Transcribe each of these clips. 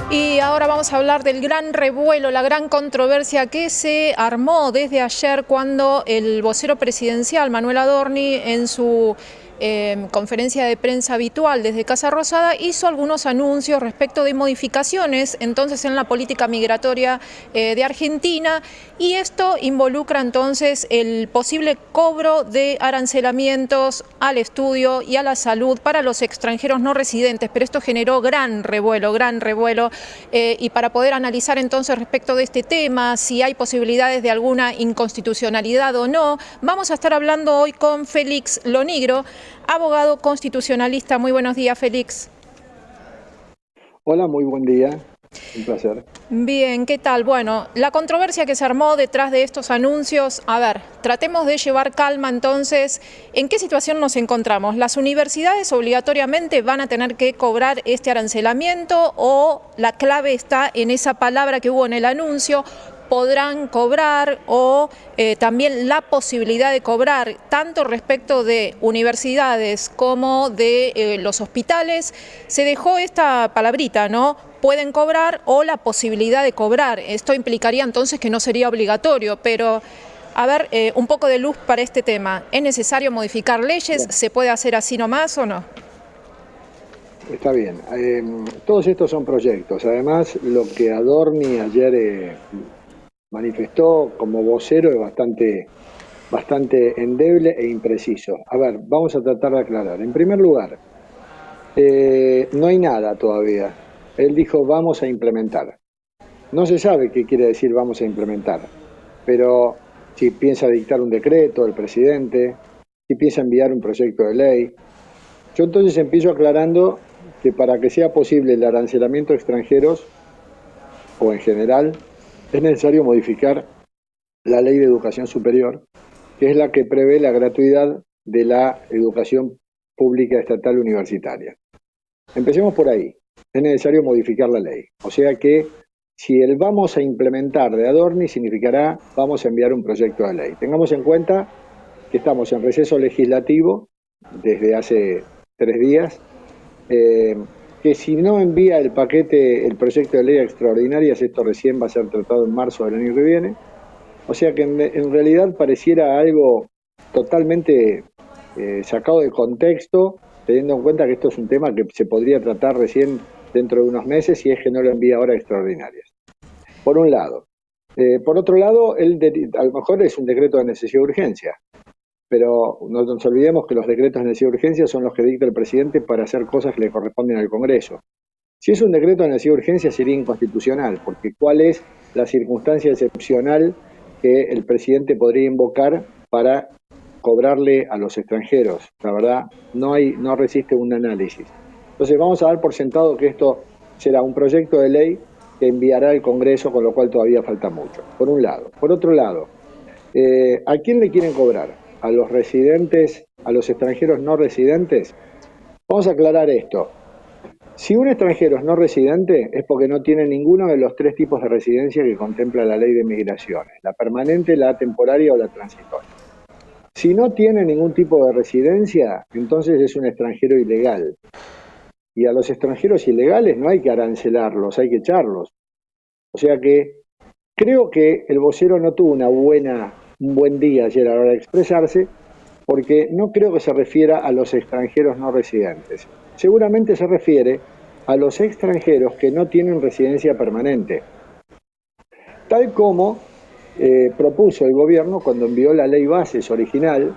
Y ahora vamos a hablar del gran revuelo, la gran controversia que se armó desde ayer cuando el vocero presidencial, Manuel Adorni, en su conferencia de prensa habitual desde Casa Rosada, hizo algunos anuncios respecto de modificaciones entonces en la política migratoria de Argentina, y esto involucra entonces el posible cobro de arancelamientos al estudio y a la salud para los extranjeros no residentes, pero esto generó gran revuelo, y para poder analizar entonces respecto de este tema, si hay posibilidades de alguna inconstitucionalidad o no, vamos a estar hablando hoy con Félix Lonigro, abogado constitucionalista. Muy buenos días, Félix. Hola, muy buen día. Un placer. Bien, ¿qué tal? Bueno, la controversia que se armó detrás de estos anuncios, a ver, tratemos de llevar calma entonces. ¿En qué situación nos encontramos? ¿Las universidades obligatoriamente van a tener que cobrar este arancelamiento o la clave está en esa palabra que hubo en el anuncio? ¿Podrán cobrar o también la posibilidad de cobrar tanto respecto de universidades como de los hospitales? Se dejó esta palabrita, ¿no? Pueden cobrar o la posibilidad de cobrar. Esto implicaría entonces que no sería obligatorio, pero a ver, un poco de luz para este tema. ¿Es necesario modificar leyes? Bien, ¿Se puede hacer así nomás o no? está bien. Todos estos son proyectos. Además, lo que Adorni ayer manifestó como vocero es bastante endeble e impreciso. A ver, vamos a tratar de aclarar. En primer lugar, no hay nada todavía. Él dijo vamos a implementar. No se sabe qué quiere decir vamos a implementar, pero si piensa dictar un decreto el presidente, si piensa enviar un proyecto de ley. Yo entonces empiezo aclarando que para que sea posible el arancelamiento de extranjeros, o en general, es necesario modificar la ley de educación superior, que es la que prevé la gratuidad de la educación pública estatal universitaria. Empecemos por ahí. Es necesario modificar la ley. O sea que si el vamos a implementar de Adorni significará vamos a enviar un proyecto de ley. Tengamos en cuenta que estamos en receso legislativo desde hace 3 días, que si no envía el paquete, el proyecto de ley extraordinarias, esto recién va a ser tratado en marzo del año que viene. O sea que en realidad pareciera algo totalmente sacado de contexto, teniendo en cuenta que esto es un tema que se podría tratar recién dentro de unos meses si es que no lo envía ahora extraordinarias. Por un lado. Por otro lado, a lo mejor es un decreto de necesidad de urgencia, pero no nos olvidemos que los decretos de necesidad de urgencia son los que dicta el presidente para hacer cosas que le corresponden al Congreso. Si es un decreto de necesidad de urgencia sería inconstitucional, porque ¿cuál es la circunstancia excepcional que el presidente podría invocar para cobrarle a los extranjeros? La verdad, no resiste un análisis. Entonces vamos a dar por sentado que esto será un proyecto de ley que enviará al Congreso, con lo cual todavía falta mucho, por un lado. Por otro lado, ¿a quién le quieren cobrar? ¿A los residentes, a los extranjeros no residentes? Vamos a aclarar esto. Si un extranjero es no residente es porque no tiene ninguno de los tres tipos de residencia que contempla la ley de migraciones, la permanente, la temporaria o la transitoria. Si no tiene ningún tipo de residencia, entonces es un extranjero ilegal. Y a los extranjeros ilegales no hay que arancelarlos, hay que echarlos. O sea que creo que el vocero no tuvo un buen día ayer a la hora de expresarse, porque no creo que se refiera a los extranjeros no residentes. Seguramente se refiere a los extranjeros que no tienen residencia permanente, tal como propuso el gobierno cuando envió la ley bases original.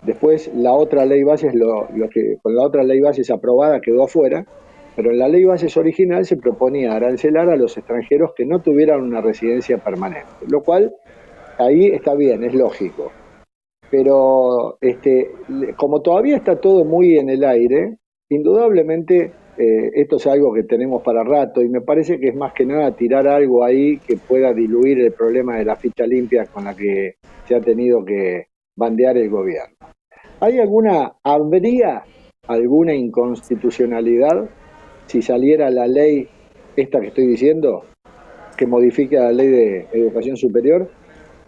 Después la otra ley bases, lo que con la otra ley bases aprobada quedó afuera, pero en la ley bases original se proponía arancelar a los extranjeros que no tuvieran una residencia permanente, lo cual ahí está bien, es lógico. Pero como todavía está todo muy en el aire, indudablemente esto es algo que tenemos para rato y me parece que es más que nada tirar algo ahí que pueda diluir el problema de la ficha limpia con la que se ha tenido que bandear el gobierno. ¿Habría alguna inconstitucionalidad si saliera la ley esta que estoy diciendo, que modifica la ley de educación superior?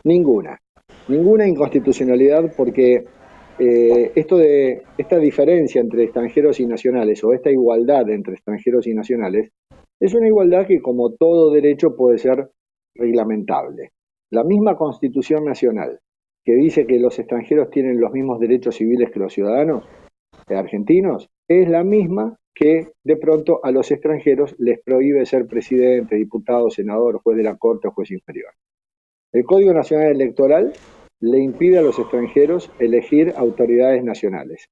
Ninguna. Ninguna inconstitucionalidad porque esta diferencia entre extranjeros y nacionales o esta igualdad entre extranjeros y nacionales Es una igualdad que, como todo derecho, puede ser reglamentable. La misma Constitución Nacional, que dice que los extranjeros tienen los mismos derechos civiles que los ciudadanos argentinos, es la misma que de pronto a los extranjeros les prohíbe ser presidente, diputado, senador, juez de la Corte o juez inferior. El Código Nacional Electoral le impide a los extranjeros elegir autoridades nacionales.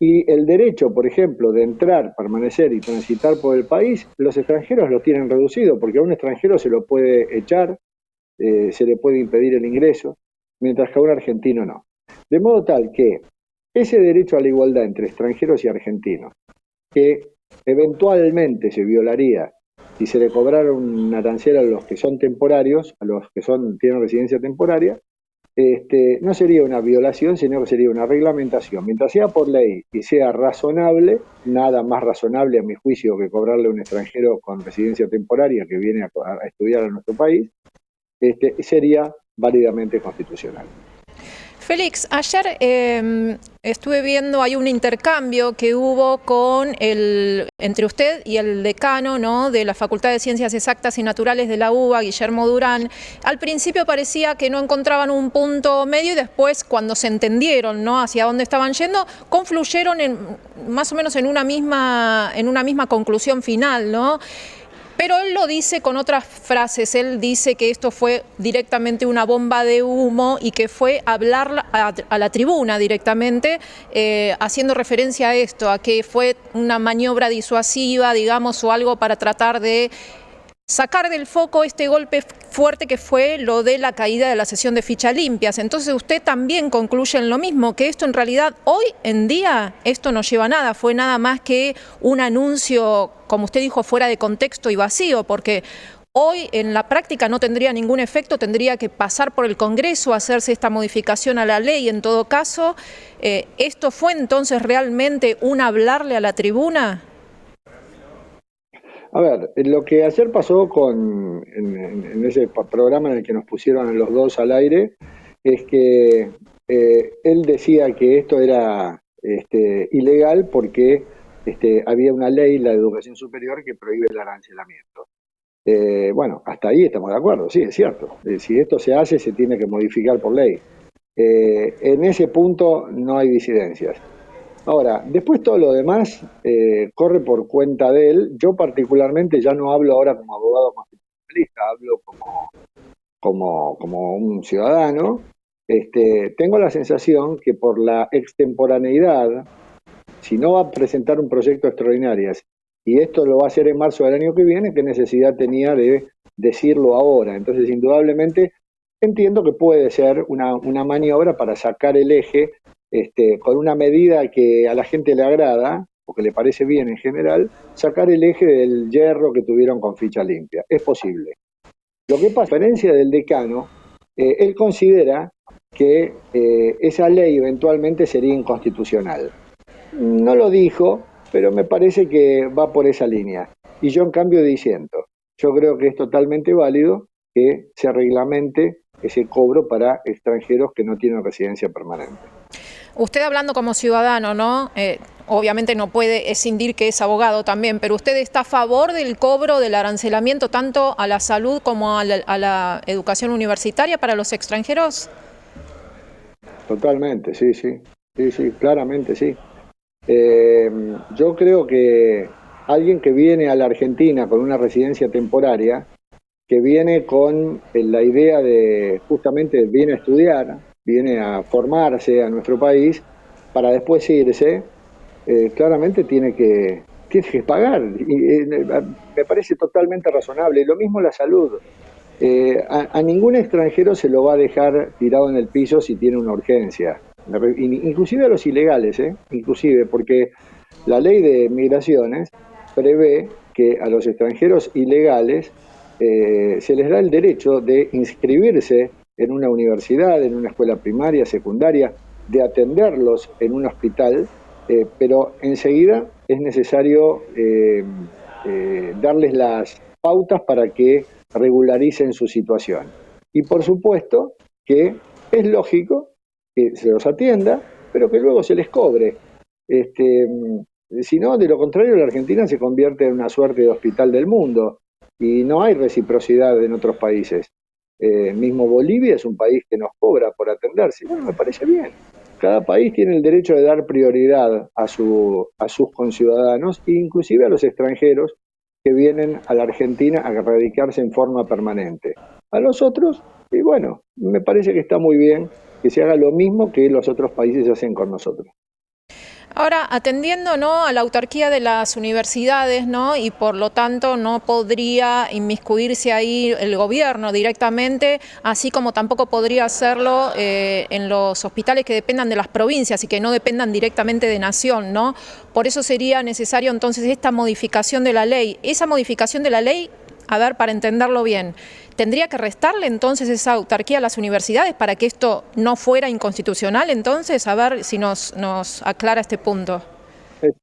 Y el derecho, por ejemplo, de entrar, permanecer y transitar por el país, los extranjeros lo tienen reducido, porque a un extranjero se lo puede echar, se le puede impedir el ingreso, mientras que a un argentino no. De modo tal que ese derecho a la igualdad entre extranjeros y argentinos, que eventualmente se violaría si se le cobrara un arancel a los que son temporarios, a los que tienen residencia temporaria, no sería una violación, sino que sería una reglamentación. Mientras sea por ley y sea razonable, nada más razonable a mi juicio que cobrarle a un extranjero con residencia temporaria que viene a estudiar a nuestro país, sería válidamente constitucional. Félix, ayer estuve viendo, hay un intercambio que hubo entre usted y el decano, ¿no?, de la Facultad de Ciencias Exactas y Naturales de la UBA, Guillermo Durán. Al principio parecía que no encontraban un punto medio y después, cuando se entendieron, ¿no?, hacia dónde estaban yendo, confluyeron más o menos en una misma conclusión final, ¿no? Pero él lo dice con otras frases. Él dice que esto fue directamente una bomba de humo y que fue hablar a la tribuna directamente, haciendo referencia a esto, a que fue una maniobra disuasiva, digamos, o algo para tratar de sacar del foco este golpe fuerte que fue lo de la caída de la sesión de fichas limpias. Entonces usted también concluye en lo mismo, que esto en realidad hoy en día esto no lleva a nada, fue nada más que un anuncio, como usted dijo, fuera de contexto y vacío, porque hoy en la práctica no tendría ningún efecto, tendría que pasar por el Congreso, hacerse esta modificación a la ley en todo caso. ¿Esto fue entonces realmente un hablarle a la tribuna? A ver, lo que ayer pasó en ese programa en el que nos pusieron los dos al aire es que él decía que esto era ilegal porque había una ley, la de educación superior, que prohíbe el arancelamiento. Bueno, hasta ahí estamos de acuerdo, sí, es cierto. Si esto se hace, se tiene que modificar por ley. En ese punto no hay disidencias. Ahora, después todo lo demás corre por cuenta de él. Yo particularmente ya no hablo ahora como abogado constitucionalista, hablo como un ciudadano. Tengo la sensación que por la extemporaneidad, si no va a presentar un proyecto extraordinario, y esto lo va a hacer en marzo del año que viene, ¿qué necesidad tenía de decirlo ahora? Entonces, indudablemente, entiendo que puede ser una maniobra para sacar el eje con una medida que a la gente le agrada, o que le parece bien en general, sacar el eje del hierro que tuvieron con ficha limpia. Es posible. Lo que pasa, a diferencia del decano, él considera que esa ley eventualmente sería inconstitucional. No lo dijo, pero me parece que va por esa línea. Y yo en cambio diciendo, yo creo que es totalmente válido que se reglamente ese cobro para extranjeros que no tienen residencia permanente. Usted hablando como ciudadano, ¿no? Obviamente no puede escindir que es abogado también, pero ¿usted está a favor del cobro del arancelamiento tanto a la salud como a la educación universitaria para los extranjeros? Totalmente, sí, sí, sí, sí, claramente sí. Yo creo que alguien que viene a la Argentina con una residencia temporaria, que viene con la idea de justamente viene a estudiar, viene a formarse a nuestro país para después irse, claramente tiene que pagar. Y, me parece totalmente razonable. Y lo mismo la salud. A ningún extranjero se lo va a dejar tirado en el piso si tiene una urgencia. Inclusive a los ilegales, inclusive porque la ley de migraciones prevé que a los extranjeros ilegales se les da el derecho de inscribirse en una universidad, en una escuela primaria, secundaria, de atenderlos en un hospital, pero enseguida es necesario darles las pautas para que regularicen su situación. Y por supuesto que es lógico que se los atienda, pero que luego se les cobre. Este, Si no, de lo contrario, la Argentina se convierte en una suerte de hospital del mundo y no hay reciprocidad en otros países. Mismo Bolivia es un país que nos cobra por atenderse. Bueno, me parece bien. Cada país tiene el derecho de dar prioridad a sus conciudadanos e inclusive a los extranjeros que vienen a la Argentina a radicarse en forma permanente. A los otros, y bueno, me parece que está muy bien que se haga lo mismo que los otros países hacen con nosotros. Ahora, atendiendo, ¿no?, a la autarquía de las universidades, ¿no?, y por lo tanto no podría inmiscuirse ahí el gobierno directamente, así como tampoco podría hacerlo en los hospitales que dependan de las provincias y que no dependan directamente de Nación, ¿no? Por eso sería necesario entonces esta modificación de la ley. Esa modificación de la ley, a ver, para entenderlo bien, ¿tendría que restarle entonces esa autarquía a las universidades para que esto no fuera inconstitucional entonces? A ver si nos aclara este punto. Es,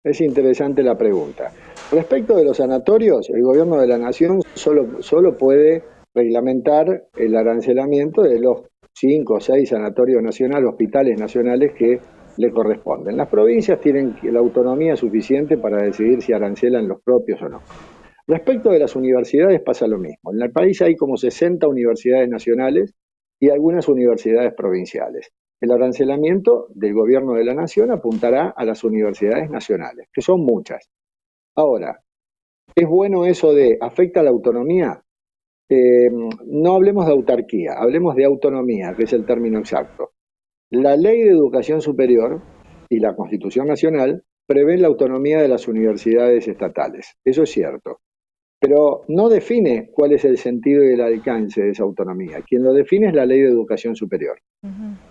es interesante la pregunta. Respecto de los sanatorios, el gobierno de la nación solo puede reglamentar el arancelamiento de los 5 o 6 sanatorios nacionales, hospitales nacionales que le corresponden. Las provincias tienen la autonomía suficiente para decidir si arancelan los propios o no. Respecto de las universidades pasa lo mismo. En el país hay como 60 universidades nacionales y algunas universidades provinciales. El arancelamiento del gobierno de la nación apuntará a las universidades nacionales, que son muchas. Ahora, ¿es bueno eso de afecta a la autonomía? No hablemos de autarquía, hablemos de autonomía, que es el término exacto. La Ley de Educación Superior y la Constitución Nacional prevén la autonomía de las universidades estatales. Eso es cierto. Pero no define cuál es el sentido y el alcance de esa autonomía. Quien lo define es la Ley de Educación Superior.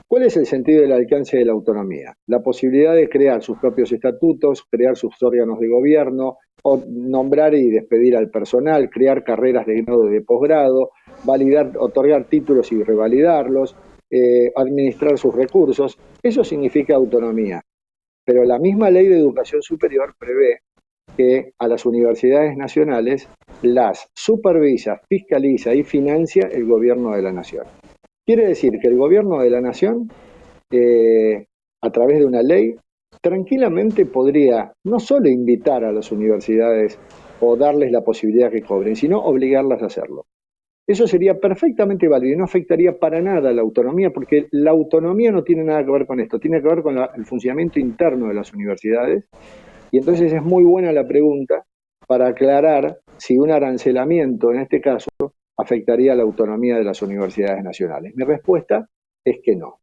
¿Cuál es el sentido y el alcance de la autonomía? La posibilidad de crear sus propios estatutos, crear sus órganos de gobierno, o nombrar y despedir al personal, crear carreras de grado y de posgrado, validar, otorgar títulos y revalidarlos, administrar sus recursos. Eso significa autonomía. Pero la misma Ley de Educación Superior prevé que a las universidades nacionales las supervisa, fiscaliza y financia el gobierno de la nación. Quiere decir que el gobierno de la nación, a través de una ley, tranquilamente podría no solo invitar a las universidades o darles la posibilidad que cobren, sino obligarlas a hacerlo. Eso sería perfectamente válido y no afectaría para nada la autonomía, porque la autonomía no tiene nada que ver con esto, tiene que ver con el funcionamiento interno de las universidades. Y entonces es muy buena la pregunta para aclarar si un arancelamiento, en este caso, afectaría la autonomía de las universidades nacionales. Mi respuesta es que no.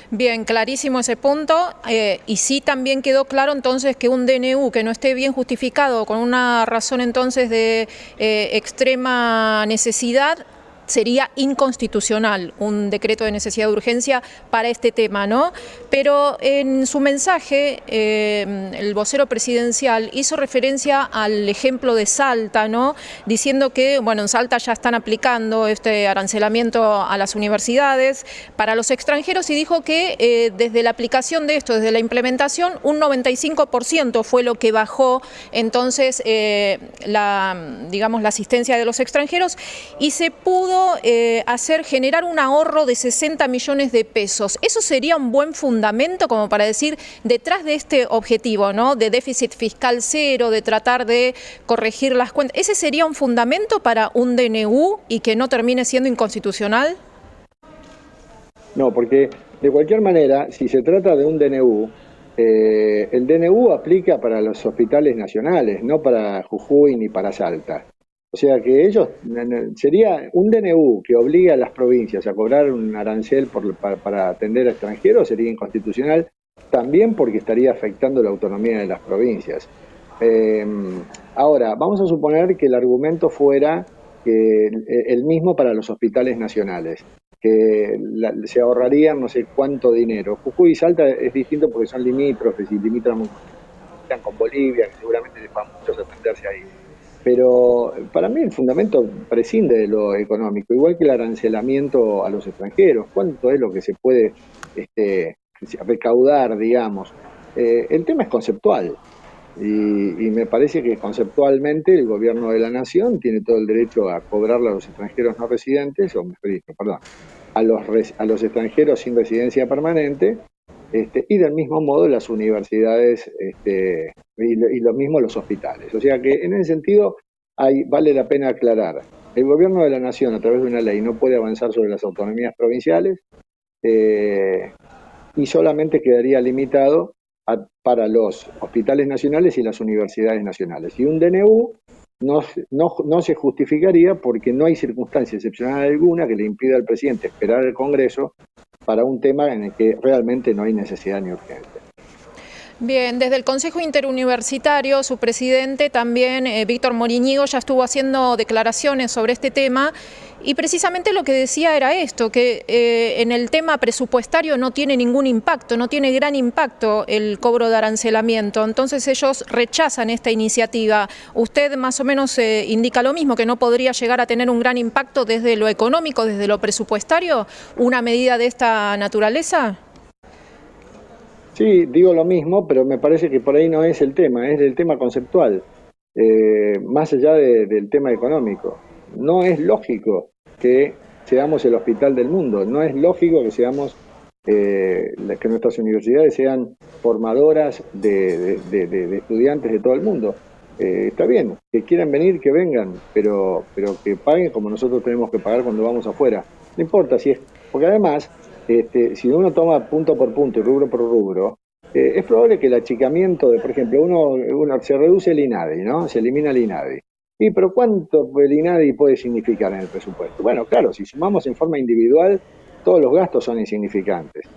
Bien, clarísimo ese punto. Y sí también quedó claro entonces que un DNU que no esté bien justificado con una razón entonces de extrema necesidad sería inconstitucional un decreto de necesidad de urgencia para este tema, ¿no? Pero en su mensaje, el vocero presidencial hizo referencia al ejemplo de Salta, ¿no? Diciendo que, bueno, en Salta ya están aplicando este arancelamiento a las universidades para los extranjeros y dijo que desde la aplicación de esto, desde la implementación, un 95% fue lo que bajó entonces digamos, la asistencia de los extranjeros y se pudo generar un ahorro de 60 millones de pesos. ¿Eso sería un buen fundamento como para decir, detrás de este objetivo, ¿no?, de déficit fiscal cero, de tratar de corregir las cuentas, ese sería un fundamento para un DNU y que no termine siendo inconstitucional? No, porque de cualquier manera, si se trata de un DNU, el DNU aplica para los hospitales nacionales, no para Jujuy ni para Salta. O sea que ellos, sería un DNU que obliga a las provincias a cobrar un arancel para atender a extranjeros, sería inconstitucional, también porque estaría afectando la autonomía de las provincias. Ahora, vamos a suponer que el argumento fuera el mismo para los hospitales nacionales, que se ahorrarían no sé cuánto dinero. Jujuy y Salta es distinto porque son limítrofes y limitan con Bolivia, que seguramente les va a muchos atenderse ahí. Pero para mí el fundamento prescinde de lo económico, igual que el arancelamiento a los extranjeros. ¿Cuánto es lo que se puede recaudar, digamos? El tema es conceptual y me parece que conceptualmente el gobierno de la nación tiene todo el derecho a cobrarle a los extranjeros no residentes, o mejor dicho, perdón, a los extranjeros sin residencia permanente, y del mismo modo las universidades y lo mismo los hospitales. O sea que en ese sentido vale la pena aclarar. El gobierno de la nación, a través de una ley, no puede avanzar sobre las autonomías provinciales y solamente quedaría limitado para los hospitales nacionales y las universidades nacionales. Y un DNU no se justificaría porque no hay circunstancia excepcional alguna que le impida al presidente esperar al Congreso para un tema en el que realmente no hay necesidad ni urgencia. Bien, desde el Consejo Interuniversitario, su presidente también, Víctor Morínigo, ya estuvo haciendo declaraciones sobre este tema y precisamente lo que decía era esto, que en el tema presupuestario no tiene ningún impacto, no tiene gran impacto el cobro de arancelamiento, entonces ellos rechazan esta iniciativa. ¿Usted más o menos indica lo mismo, que no podría llegar a tener un gran impacto desde lo económico, desde lo presupuestario, una medida de esta naturaleza? Sí, digo lo mismo, pero me parece que por ahí no es el tema, es el tema conceptual, más allá del tema económico. No es lógico que seamos el hospital del mundo, no es lógico que seamos, que nuestras universidades sean formadoras de estudiantes de todo el mundo. Está bien, que quieran venir, que vengan, pero que paguen como nosotros tenemos que pagar cuando vamos afuera. No importa si es, porque además si uno toma punto por punto y rubro por rubro, es probable que el achicamiento de, por ejemplo, uno se reduce el INADI, ¿no? Se elimina el INADI. Y pero ¿cuánto el INADI puede significar en el presupuesto? Bueno, claro, si sumamos en forma individual, todos los gastos son insignificantes.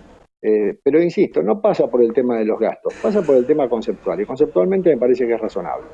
Pero insisto, no pasa por el tema de los gastos, pasa por el tema conceptual. Y conceptualmente me parece que es razonable.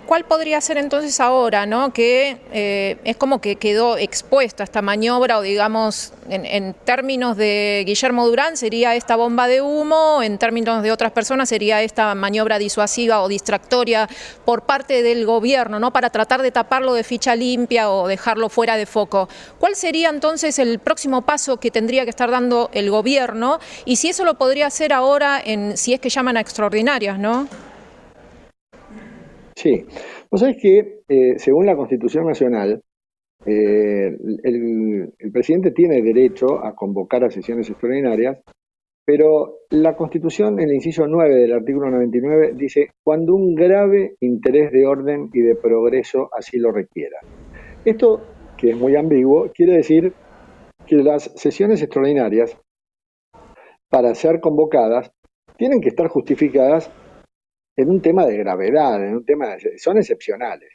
¿Cuál podría ser entonces ahora, ¿no? Que es como que quedó expuesta esta maniobra, o digamos, en términos de Guillermo Durán sería esta bomba de humo, en términos de otras personas sería esta maniobra disuasiva o distractoria por parte del gobierno, ¿no? Para tratar de taparlo de ficha limpia o dejarlo fuera de foco. ¿Cuál sería entonces el próximo paso que tendría que estar dando el gobierno? Y si eso lo podría hacer ahora, si es que llaman a extraordinarias, ¿no? Sí, vos sabés que según la Constitución Nacional, el presidente tiene derecho a convocar a sesiones extraordinarias, pero la Constitución, en el inciso 9 del artículo 99, dice, cuando un grave interés de orden y de progreso así lo requiera. Esto, que es muy ambiguo, quiere decir que las sesiones extraordinarias, para ser convocadas, tienen que estar justificadas en un tema de gravedad, son excepcionales.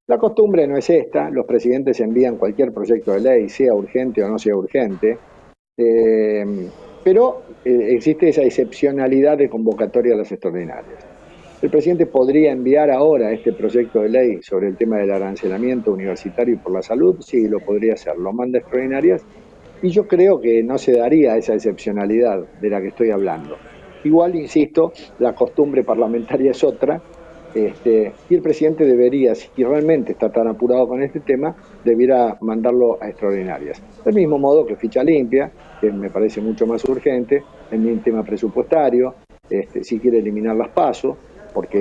La costumbre no es esta, los presidentes envían cualquier proyecto de ley, sea urgente o no sea urgente, pero existe esa excepcionalidad de convocatoria a las extraordinarias. El presidente podría enviar ahora este proyecto de ley sobre el tema del arancelamiento universitario y por la salud, sí, lo podría hacer, lo manda a extraordinarias, y yo creo que no se daría esa excepcionalidad de la que estoy hablando. Igual, insisto, la costumbre parlamentaria es otra, y el presidente debería, si realmente está tan apurado con este tema, debiera mandarlo a extraordinarias. Del mismo modo que ficha limpia, que me parece mucho más urgente, en el tema presupuestario, si quiere eliminar las PASO, porque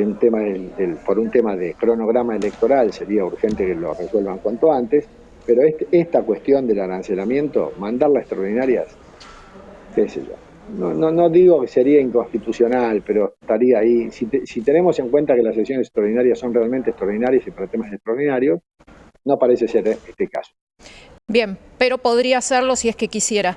por un tema de cronograma electoral sería urgente que lo resuelvan cuanto antes, pero esta cuestión del arancelamiento, mandarla a extraordinarias, qué sé yo. No digo que sería inconstitucional, pero estaría ahí. Si tenemos en cuenta que las sesiones extraordinarias son realmente extraordinarias y para temas extraordinarios, no parece ser este caso. Bien, pero podría hacerlo si es que quisiera.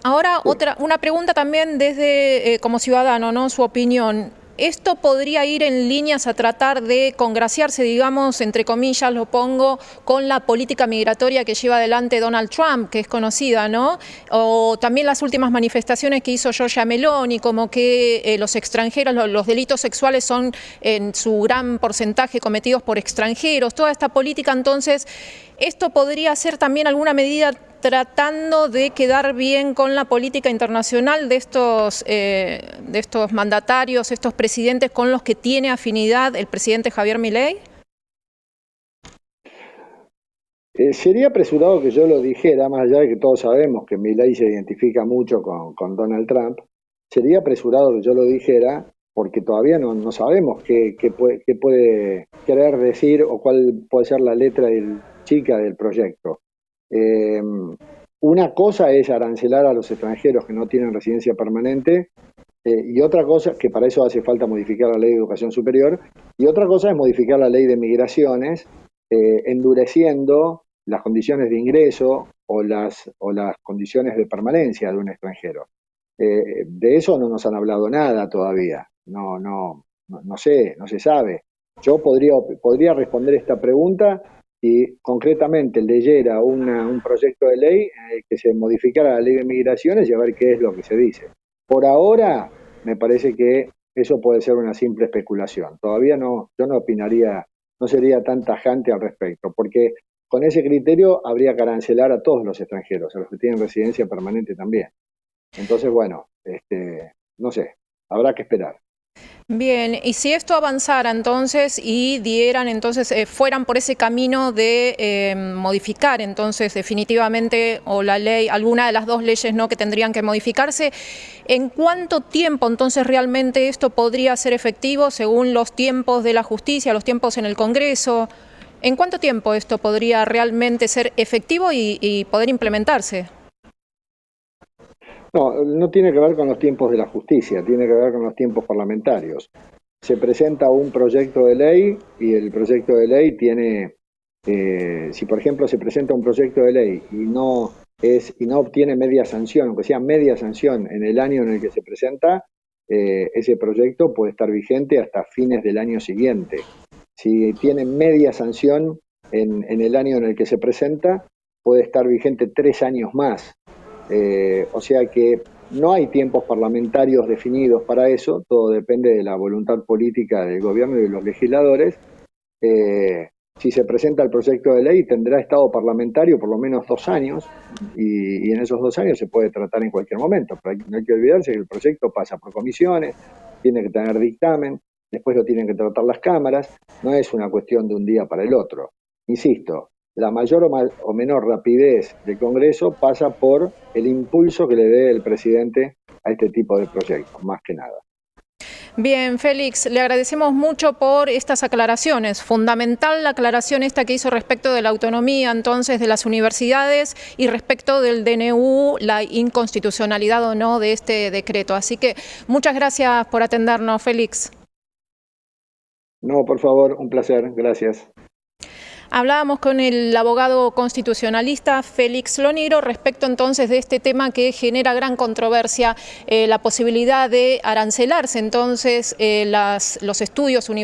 Ahora, Sí. una pregunta también desde como ciudadano, ¿no? Su opinión. ¿Esto podría ir en líneas a tratar de congraciarse, digamos, entre comillas, lo pongo, con la política migratoria que lleva adelante Donald Trump, que es conocida, ¿no? O también las últimas manifestaciones que hizo Giorgia Meloni, como que los extranjeros, los delitos sexuales son en su gran porcentaje cometidos por extranjeros. Toda esta política, entonces, ¿esto podría ser también alguna medida tratando de quedar bien con la política internacional de estos mandatarios, estos presidentes con los que tiene afinidad el presidente Javier Milei? Sería apresurado que yo lo dijera, más allá de que todos sabemos que Milei se identifica mucho con Donald Trump, sería apresurado que yo lo dijera porque todavía no sabemos qué puede querer decir o cuál puede ser la letra chica del proyecto. Eh, Una cosa es arancelar a los extranjeros que no tienen residencia permanente, y otra cosa, que para eso hace falta modificar la ley de educación superior, y otra cosa es modificar la ley de migraciones, endureciendo las condiciones de ingreso o las condiciones de permanencia de un extranjero. De eso no nos han hablado nada todavía, no sé, no se sabe. Yo podría responder esta pregunta si concretamente leyera un proyecto de ley en el que se modificara la ley de migraciones y a ver qué es lo que se dice. Por ahora, me parece que eso puede ser una simple especulación. Todavía no, yo no opinaría, no sería tan tajante al respecto, porque con ese criterio habría que arancelar a todos los extranjeros, a los que tienen residencia permanente también. Entonces, bueno, no sé, habrá que esperar. Bien, y si esto avanzara entonces y dieran entonces, fueran por ese camino de modificar entonces definitivamente o la ley, alguna de las dos leyes, ¿no?, que tendrían que modificarse, ¿en cuánto tiempo entonces realmente esto podría ser efectivo según los tiempos de la justicia, los tiempos en el Congreso? ¿En cuánto tiempo esto podría realmente ser efectivo y poder implementarse? No, no tiene que ver con los tiempos de la justicia, tiene que ver con los tiempos parlamentarios. Se presenta un proyecto de ley y el proyecto de ley tiene, si por ejemplo se presenta un proyecto de ley y no obtiene media sanción, aunque sea media sanción en el año en el que se presenta, ese proyecto puede estar vigente hasta fines del año siguiente. Si tiene media sanción en el año en el que se presenta, puede estar vigente 3 años más. O sea que no hay tiempos parlamentarios definidos para eso, todo depende de la voluntad política del gobierno y de los legisladores. Si se presenta el proyecto de ley, tendrá estado parlamentario por lo menos 2 años, y en esos 2 años se puede tratar en cualquier momento. Pero no hay que olvidarse que el proyecto pasa por comisiones, tiene que tener dictamen, después lo tienen que tratar las cámaras, no es una cuestión de un día para el otro. Insisto, la mayor o menor rapidez del Congreso pasa por el impulso que le dé el presidente a este tipo de proyectos, más que nada. Bien, Félix, le agradecemos mucho por estas aclaraciones. Fundamental la aclaración esta que hizo respecto de la autonomía entonces de las universidades y respecto del DNU, la inconstitucionalidad o no de este decreto. Así que muchas gracias por atendernos, Félix. No, por favor, un placer, gracias. Hablábamos con el abogado constitucionalista Félix Loniro respecto entonces de este tema que genera gran controversia, la posibilidad de arancelarse entonces los estudios universitarios